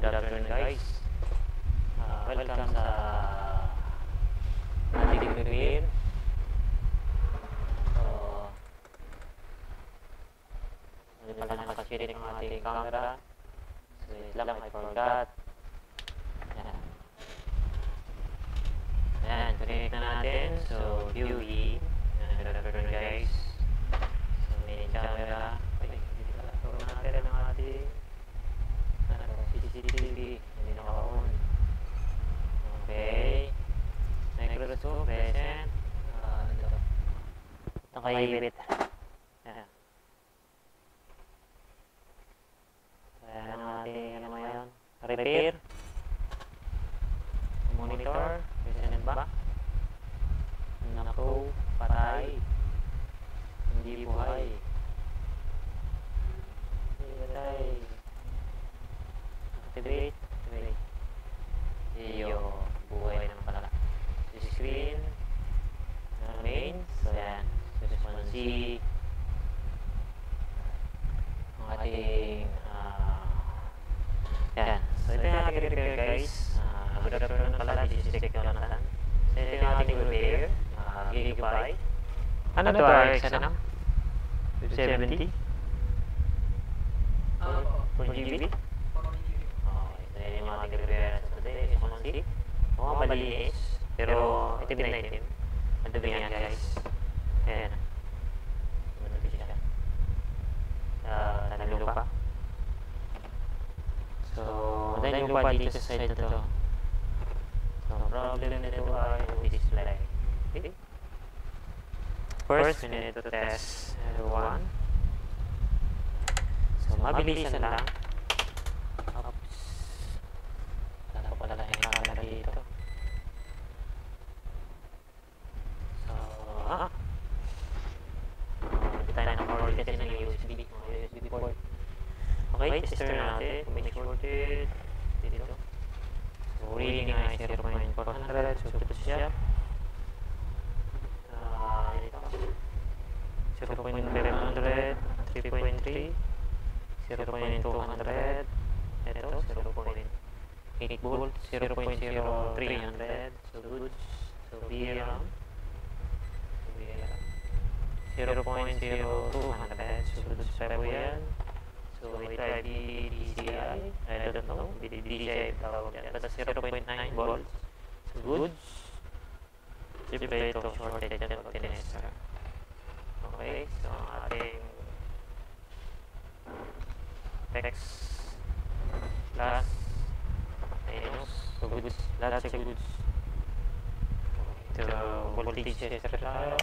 Good afternoon guys. Welcome sa ating repair. So, hindi pala nakasirit ang ating camera. So, wait lang, I forgot. Ayan, connect na natin. So, UV. Good afternoon guys. So, main camera. Hindi pala ito natin ang ating CCTV. Hindi naka-on. Okay. Microscope present. Nakaibit. Ayan. Ayan ang ating ano ngayon. Repair. Monitor. Present ba? Naku, patay. Hindi buhay. Hindi patay. Activate. Activate. Iyo. Buhay naman pala. Screen. Main. So yan. Responsive. Ang ating yan. So ito yung ating repair guys. Good afternoon pala. This is Tech Jonathan. So ito yung ating repair. Gigabyte. Ano to RX ano? 70? 4GB? Ito yung ating repair sa today. Responsive. Malinis. Pero itim na itim. Madumi yan guys. Ayan. Madumi siya. Tanang lupa. So, madami lupa dito sa side na to. So, problem nito ay display. Okay. First, we need to test one. So, mabilisan lang. Oops. Wala pala lang yung camera dito. So, hindi tayo naka-order kasi ng USB port. Okay, tester natin. Kung may shorted. Dito. So, reading ay 0.400. So, ito siya. 0.500, 3.3, 0.200, ito, 0.8 volts, 0.0300, so good, so VRAM, 0.0200, so good sa po yan. So ito ay DCI, I don't know, DCI tawag yan, basta 0.9 volts, so good. Siyempre ito, shorted yan pag tinester. Okay, so ang ating text plus minus, so goods, lahat sa goods. Ito, voltage tester tayo.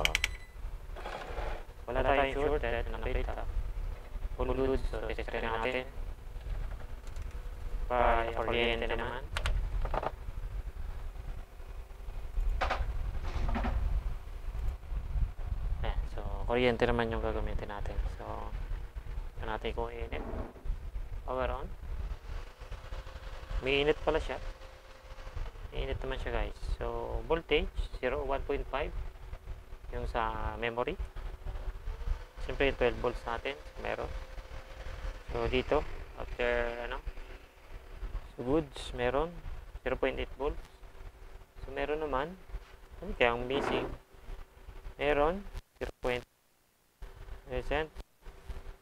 Wala tayong shorted, nakita. Full goods, so tester natin. Para kuryente naman. Kuryente naman yung gagamitin natin. So, ito natin kung init. Power on. May init pala siya. May init naman siya guys. So, voltage 1.5 yung sa memory. Siyempre 12 volts natin. Meron. So, dito after so goods meron 0.8 volts. So, meron naman. Ano kaya ang missing? Meron 0.8. Present.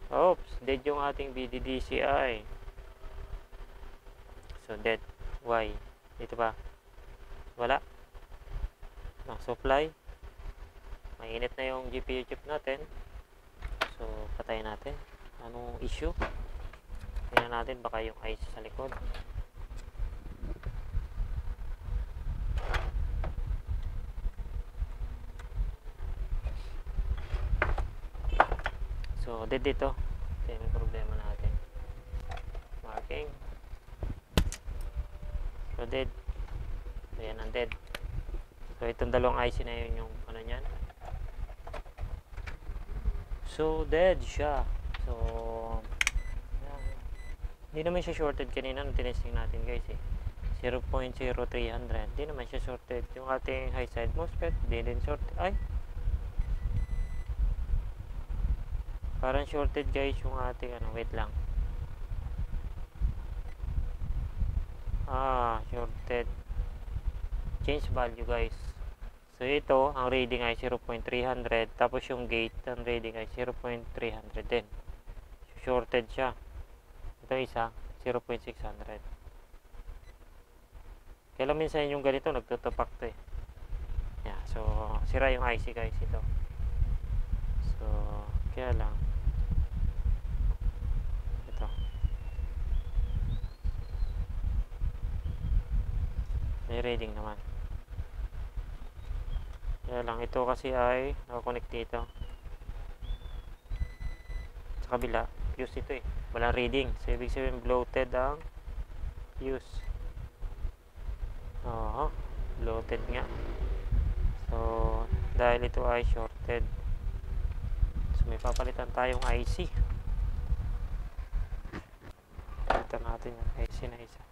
Oops, dead yung ating BDDCI. So dead. Why? Dito ba? Wala. Ang supply. Mainit na yung GPU chip natin. So patayin natin. Anong issue? Tingnan natin baka yung IC sa likod. So, dead dito. Ito yung problema natin. Marking. So, dead. So, yan ang dead. So, itong dalawang IC na yun yung ano nyan. So, dead siya. So, hindi naman siya shorted kanina nung tinesting natin guys eh. 0.0300. Hindi naman siya shorted. Yung ating high side MOSFET, hindi din shorted. Ay! Parang shorted guys yung ating wait lang. shorted. Change value guys. So ito, ang reading ay 0.300. Tapos yung gate, ang reading ay 0.300 din. So, shorted siya. Ito isa, 0.600. Kaya lang minsan yung ganito, nagtutupak to eh. Yeah, so, sira yung IC guys ito. So, kaya lang. Ito. May reading naman. Kaya lang, ito kasi ay nakakonect dito. Sa kabila, fuse ito eh. Walang reading. So, ibig sabihin, bloated ang fuse. Oo, bloated nga. So, dahil ito ay shorted. So, may papalitan tayong IC. Palitan natin yung IC na isa.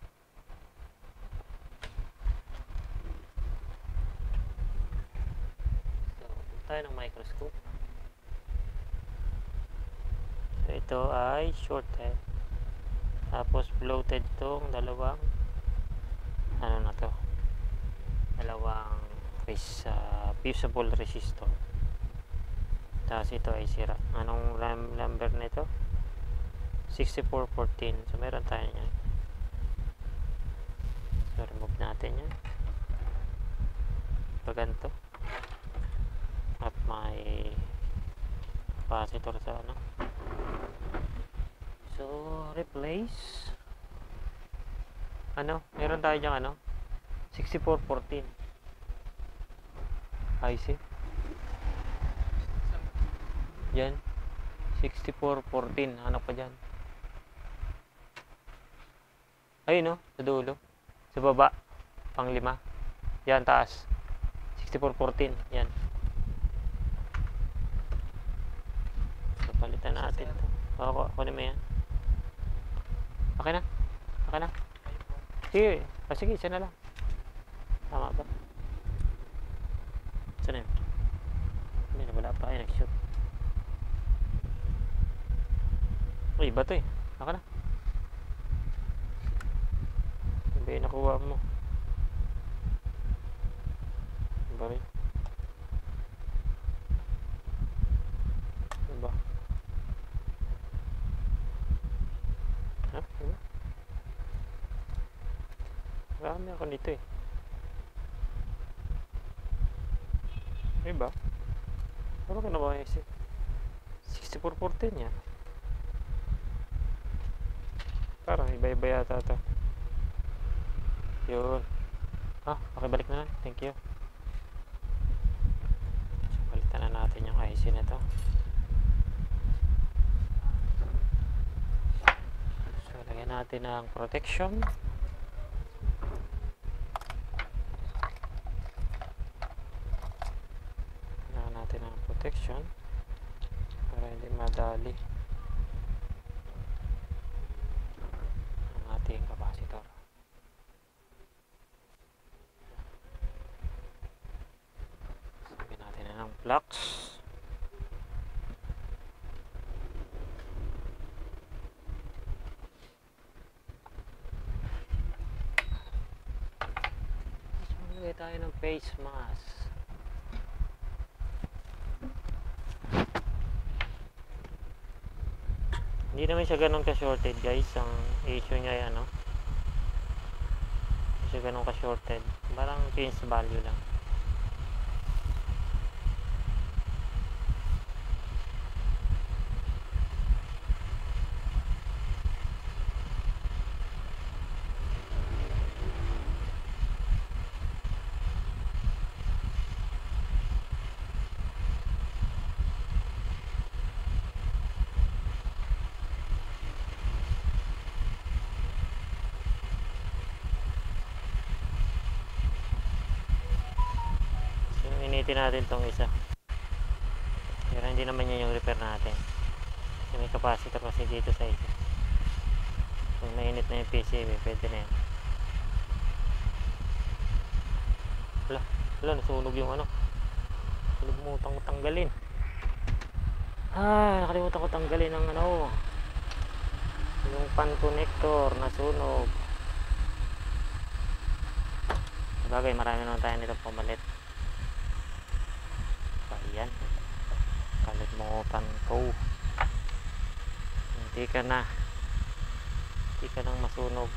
Tayo ng microscope. So ito ay shorted. Tapos bloated tong dalawang ano na to? Dalawang fusible resistor. Tapos ito ay sira. Anong number nito? 6414. So meron tayo niyan. So remove natin yan. Paganto. At may capacitor sa ano. So, replace. Ano? Meron tayo dyan ano? 6414. IC. Yan. 6414. Ano pa dyan? Ayun no? Sa dulo. Sa baba. Pang 5. Yan, taas. 6414. Yan. Palitan natin ito. Kunin mo yan. Okay na? Okay na? Sige. Sige, isa na lang. Tama ba? Isa na yun. Hindi na, wala pa. Ay, nag-shoot. Uy, iba to eh. Okay na. Hindi, nakuha mo. Iba rin. Iba. Marami ako nito eh. Diba? Ano ka na ba yung 6414 yan? Parang iba-iba yata ito. Yun. Pakibalik na lang. Thank you. So, balitan na natin yung IC na to. So, lagyan natin ang protection. Protection para hindi madali ang ating capacitor. Sabi natin na ng flux. Maglagay tayo ng face mask. Hindi naman siya ganun ka-shorted guys. Ang issue niya ay ano, hindi siya ganun ka-shorted. Parang change value lang. Initin natin tong isa. Pero hindi naman yan yung repair natin. Kasi may capacitor kasi dito sa isa. Kung nainit na yung PCB, pwede na yan. Wala, nasunog yung ano. Nakalimutan ko tanggalin. Nakalimutan ko tanggalin ang ano. Yung pan connector, nasunog. Bagay, marami naman tayo nito pumalit. So, ayan. Kalimutan ko. Hindi ka nang masunog.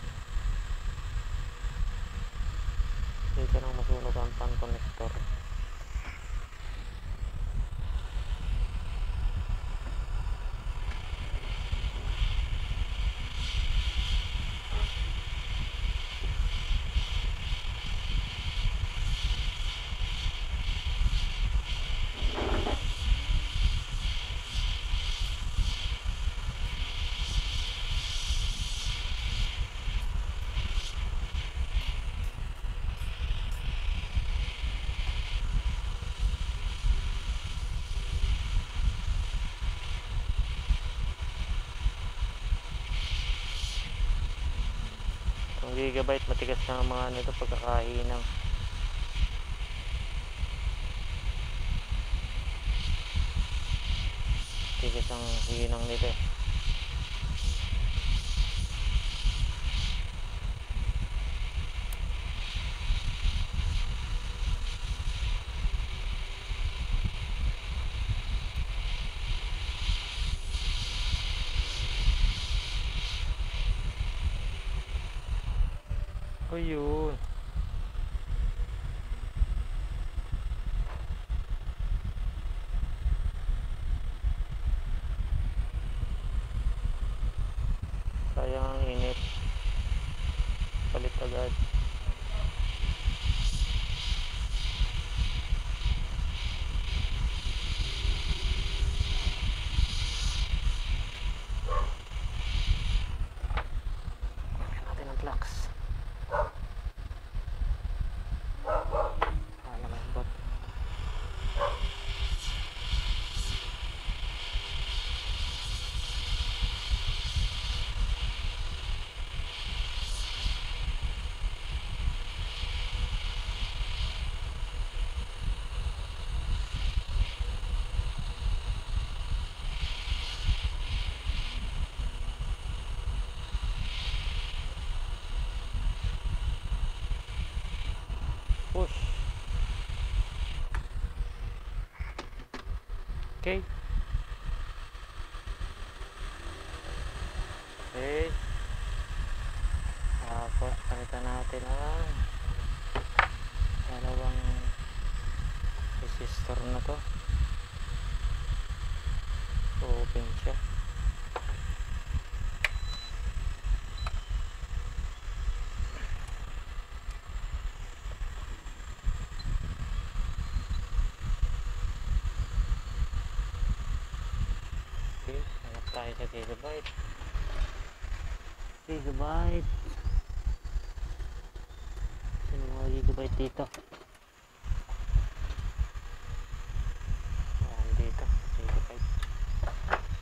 Hindi ka nang masunog ang pan connector. Gigabyte matigas na ang mga nito pagkakahinang. Tigas ang hinang nito eh. O yun. Sayang ang init. Palit agad. Natin ang flux. Malambot. Push. Okay. Okay. Tapos palitan natin ang dalawang resistor na to. Open siya. Okay, hanap tayo sa gigabyte. Gigabyte. Sino mga gigabyte dito? Ayan dito, gigabyte.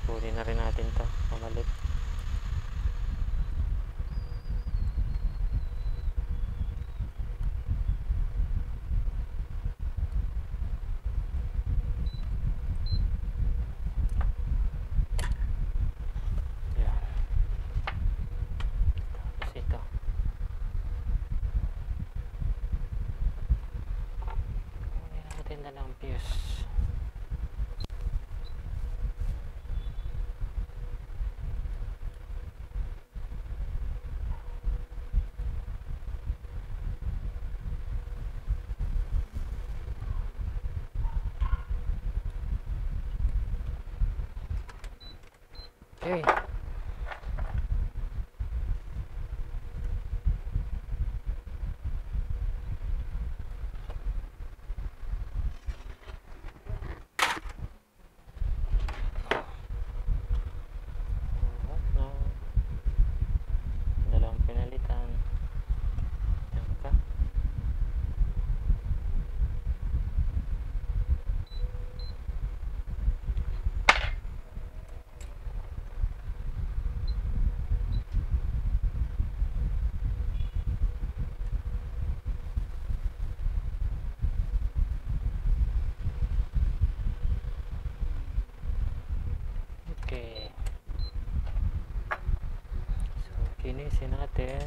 Kunin na rin natin to, pamalit. Na lang fuse. Okay. Dalawang pinalitan. Yan ka. Okay. So, kinisin natin.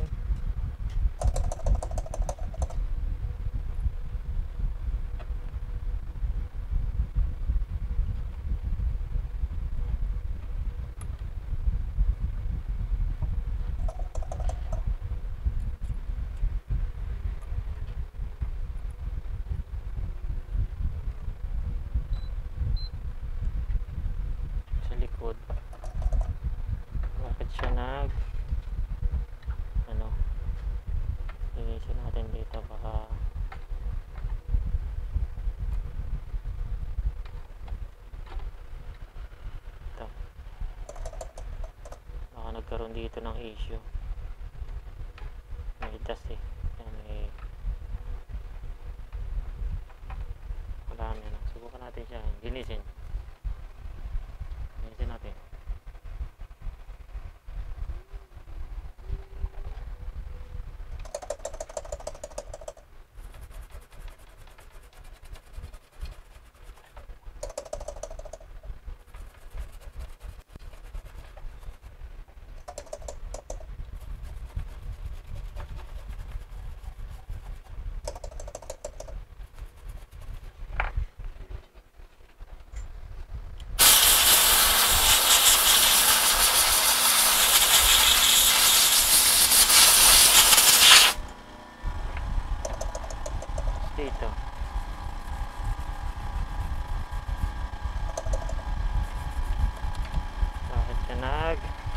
nagkakaroon dito ng issue. May dust eh. Yan eh. Marami na. Subukan natin siya. Linisin. Linisin natin. Dito. Bakit siya nag-spark?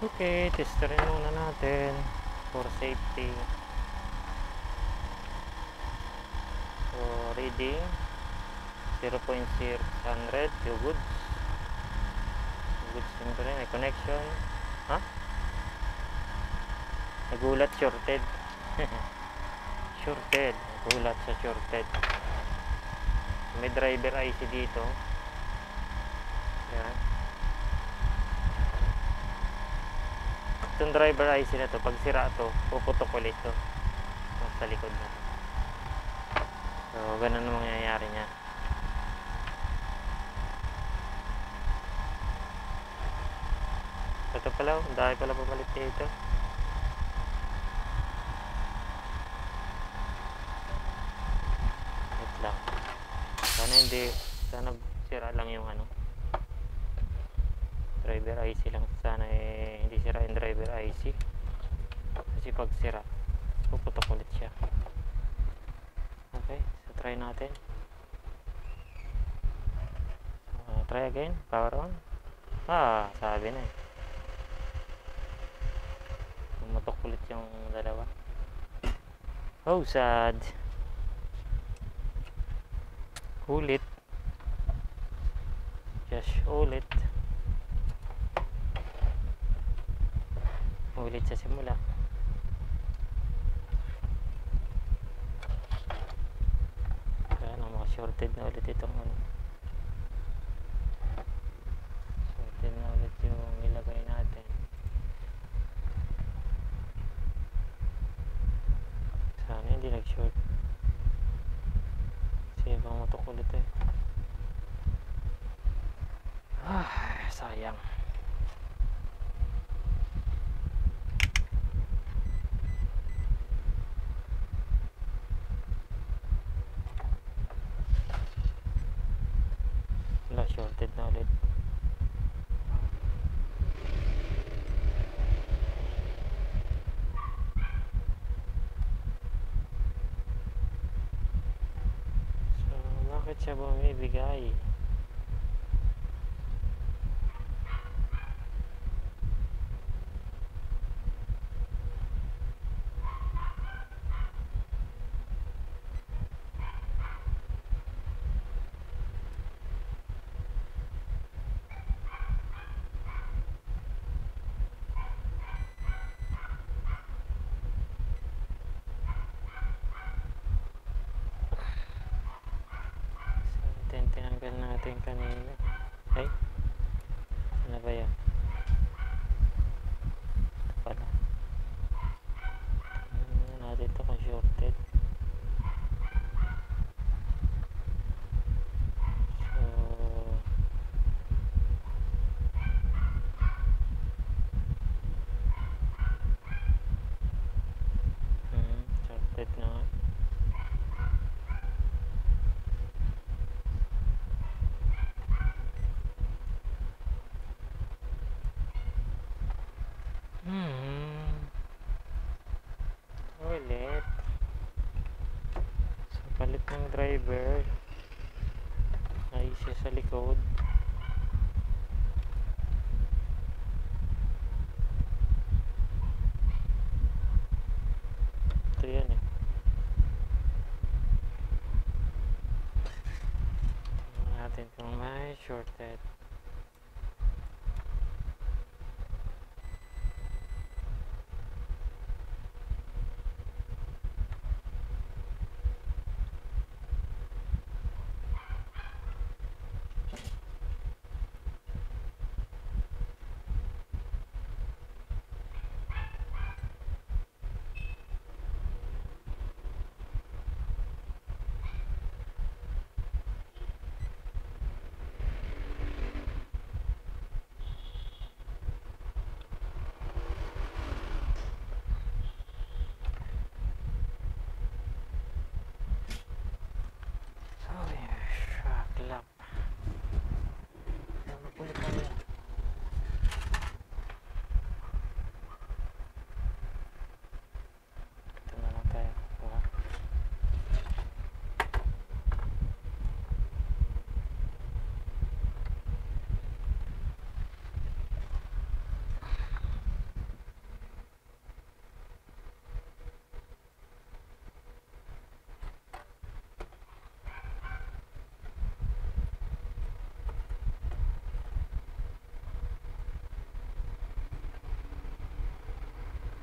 Okay, testerin muna natin for safety. So, reading 0.600, yung goods. Goods siyempre, may connection. Ha? Nagulat, shorted. Shorted. Nagulat sa shorted. May driver IC dito. Yan. Itong driver IC na to, pag sira to, puputok ulit to sa likod na to. So, ganun ang mangyayari niya. Ito pala, dahil pala papalit dito. Wait lang. Sana sira lang yung ano. Driver IC lang sana eh, hindi sira yung driver IC kasi pag sira puputok ulit siya. Okay, so try natin. Try again, power on. Sabi na eh, pumutok ulit yung dalawa. Oh, sad. Ulit, just ulit sa simula. Kaya nang mga shorted na ulit itong ano. Shorted na ulit yung nilagay natin. Sana hindi nag-short. Kasi ibang motok ulit eh. Sayang. Shorted na ulit. So, bakit siya bumibigay? Tinanggal natin kanina. Ay, ano ba yan? Ito pala. Natin ito kung shorted. So, shorted na nga. ng driver ay isa sa likod. Ito yan eh. Tingnan natin kung may shortcut. Shaklap. Mapulit tayo. Ito na lang tayo.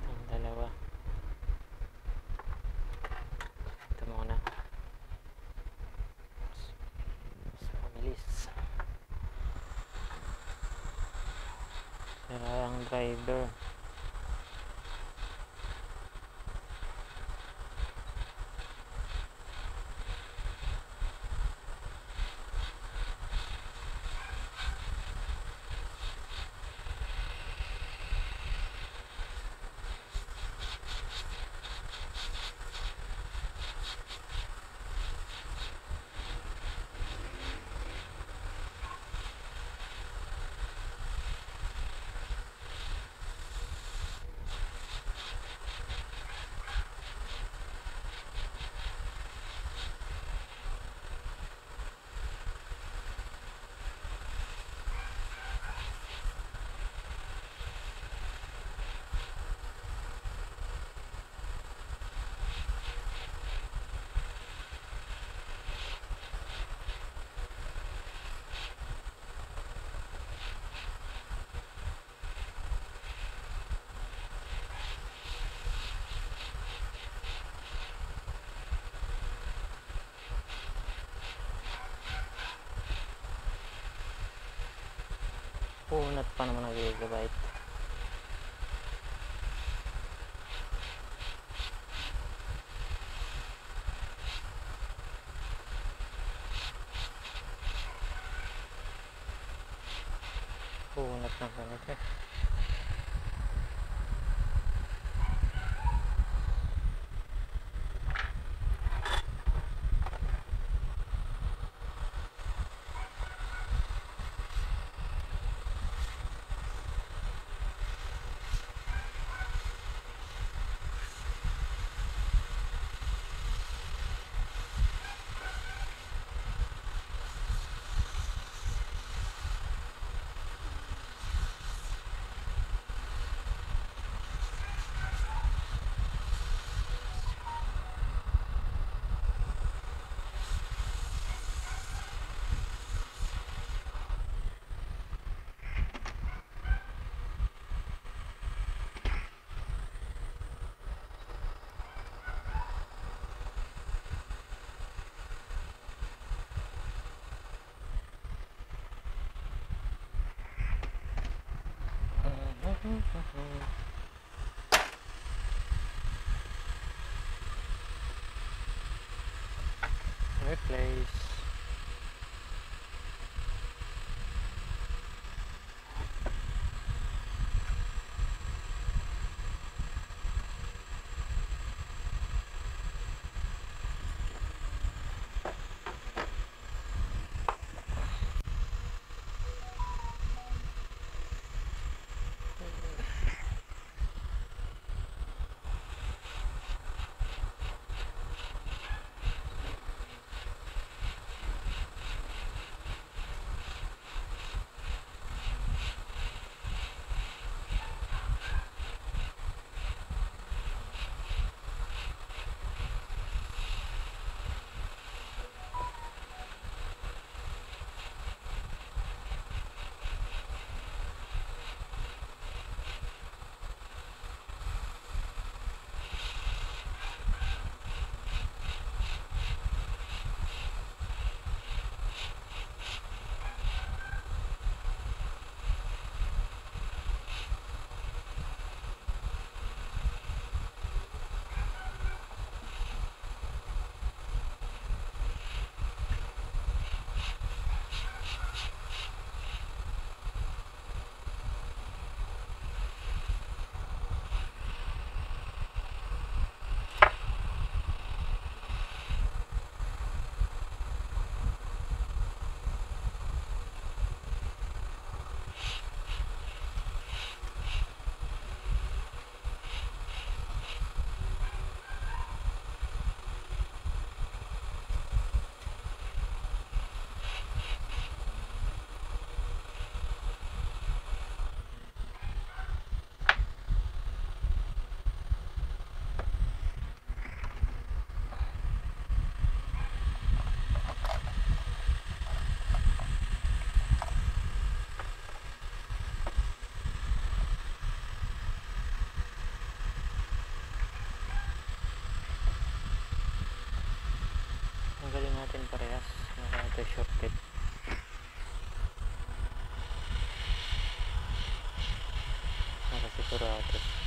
Itong dalawa. Ito muna. Mas mabilis. Sira ang driver. Punat pa naman ang gigabyte. Punat na ganito. Replace. natin parehas. Ito shorted. Para sigurado.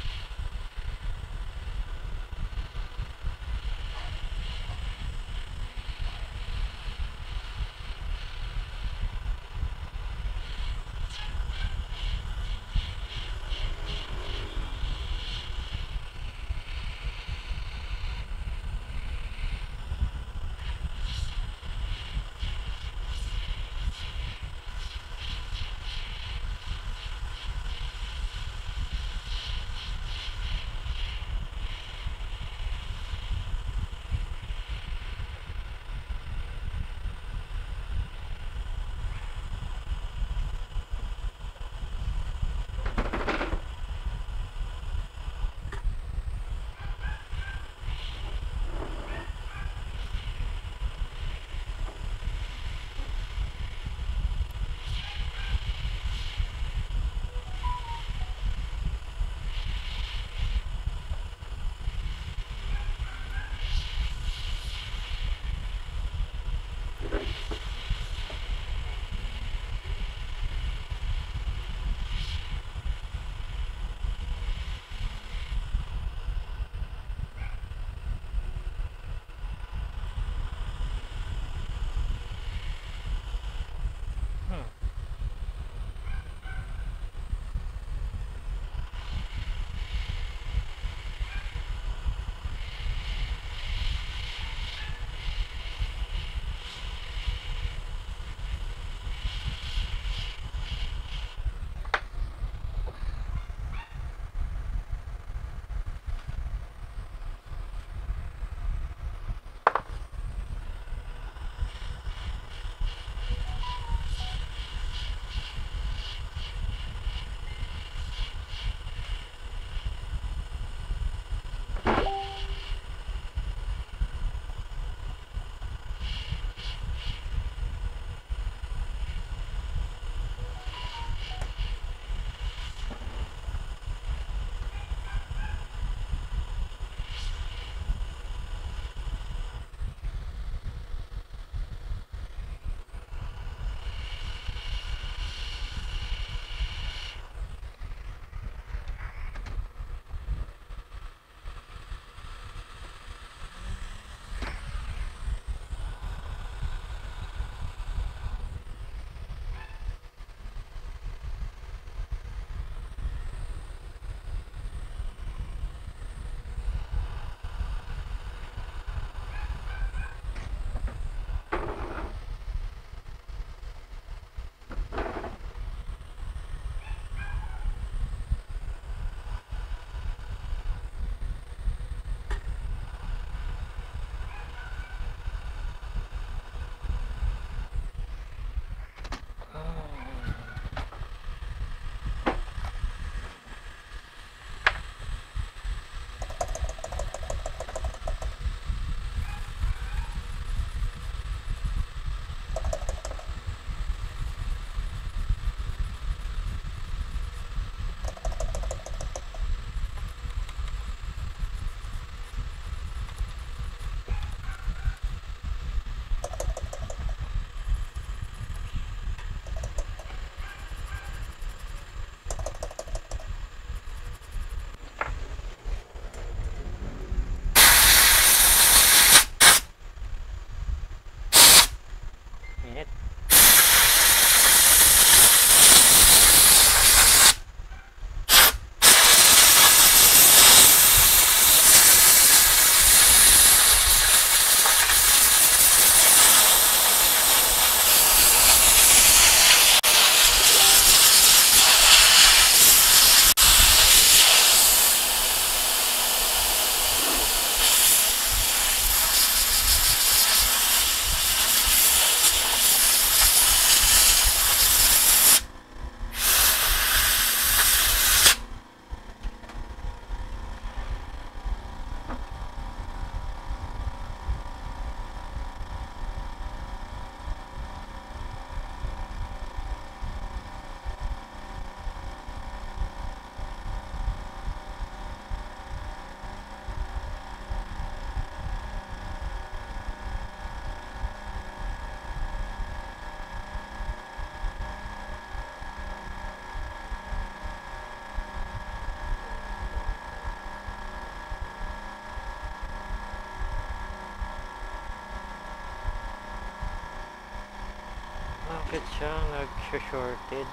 Bakit siya nag-shorted?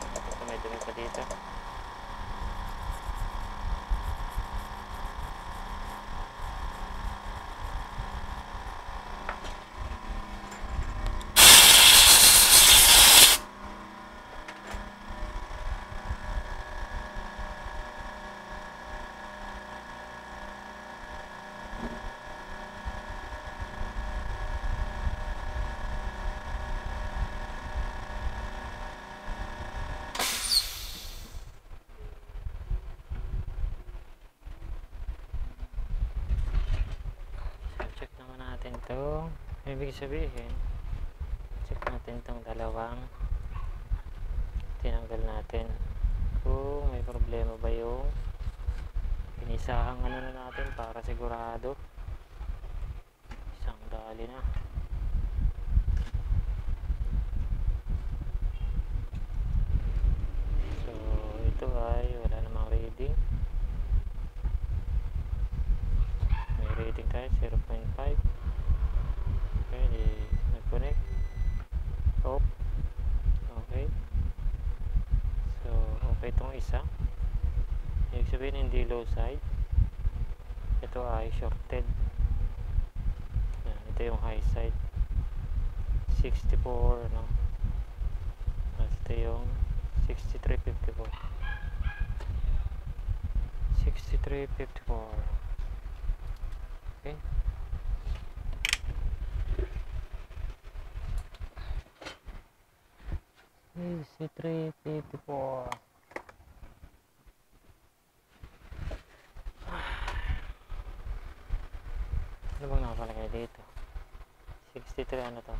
Ito may dumi pa dito. Check naman natin to. Ibig sabihin, check natin tong dalawang tinanggal natin kung may problema ba yung pinisahang ano na natin para sigurado. Isang dali na. So ito ay wala namang reading. May reading tayo 0.5. Okay, nag-connect. Off. Okay. So okay itong isa. Ibig sabihin hindi low side. Ito ay shorted. Yan, ito yung high side 64 no. Tapos ito yung 6354. 6354. Okay. C354. Ano bang nakapalagay dito? 63 ano to?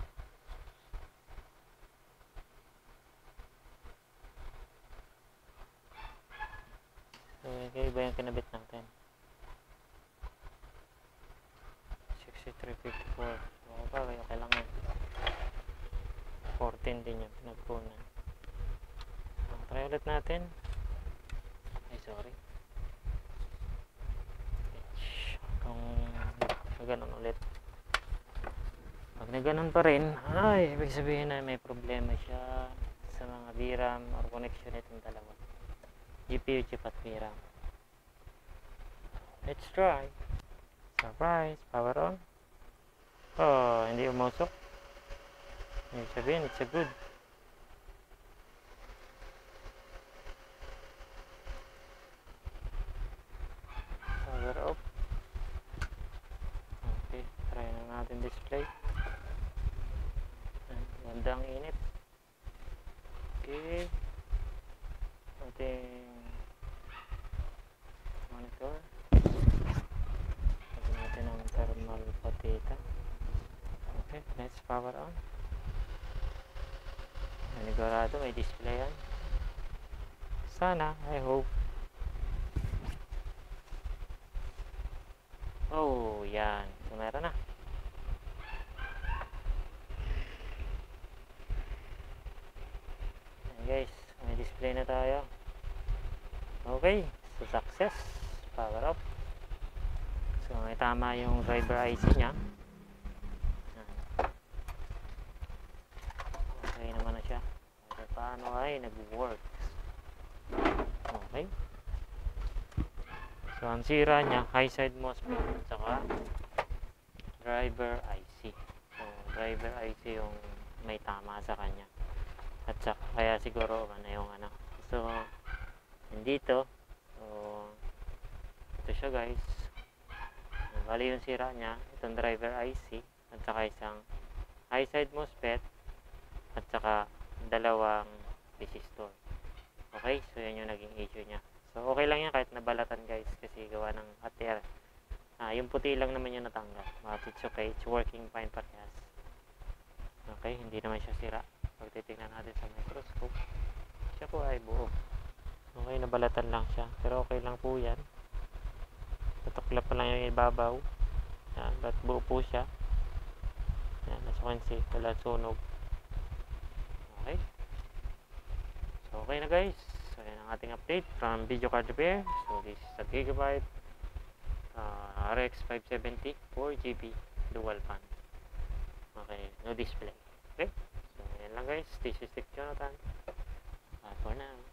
So, iba yung kinabit natin. 6354. So, okay lang yan. 14 din yung pinagpunan. So, try ulit natin. Ay, sorry. Kung ganun ulit. Pag na ganun pa rin, ay, ibig sabihin na may problema siya sa mga VRAM or connection itong dalawa. GPU chip at VRAM. Let's try. Surprise! Power on. Oh, hindi umusok. Ibig sabihin, it's a good. Power off. Okay, try na natin display. Gandang init. Okay. Ating monitor. Lagyan natin ang thermal patita. Okay, let's power on. Nanigurado may display yan. Sana, I hope. Oh, yan. So, meron na. Yan guys, may display na tayo. Okay, so success. Power up. So, may tama yung driver IC nya. Okay naman na siya. Okay, paano ay nag-work? Okay. So, ang sira niya, high side MOSFET at saka driver IC. So, driver IC yung may tama sa kanya. At saka, kaya siguro ano yung ano. So, nandito. So, ito siya guys. Bali yung sira niya, itong driver IC at saka isang high side MOSFET at saka dalawang resistor. Okay, so yan yung naging issue niya. So okay lang yan kahit nabalatan guys kasi gawa ng ATR. Yung puti lang naman yung natanggal. But it's okay, it's working fine parehas. Okay, hindi naman siya sira. Pag titignan natin sa microscope, siya po ay buo. Okay, nabalatan lang siya. Pero okay lang po yan. Tutukla pa lang yung ibabaw. Yan, but buo po siya. Yan, as you can see, wala sunog. Okay. So, okay na guys. So, yan ang ating update from Video Card Repair. So, this is a Gigabyte RX 570 4GB dual fan. Okay, no display. Okay. lang guys. This is Jonathan. Bye for now.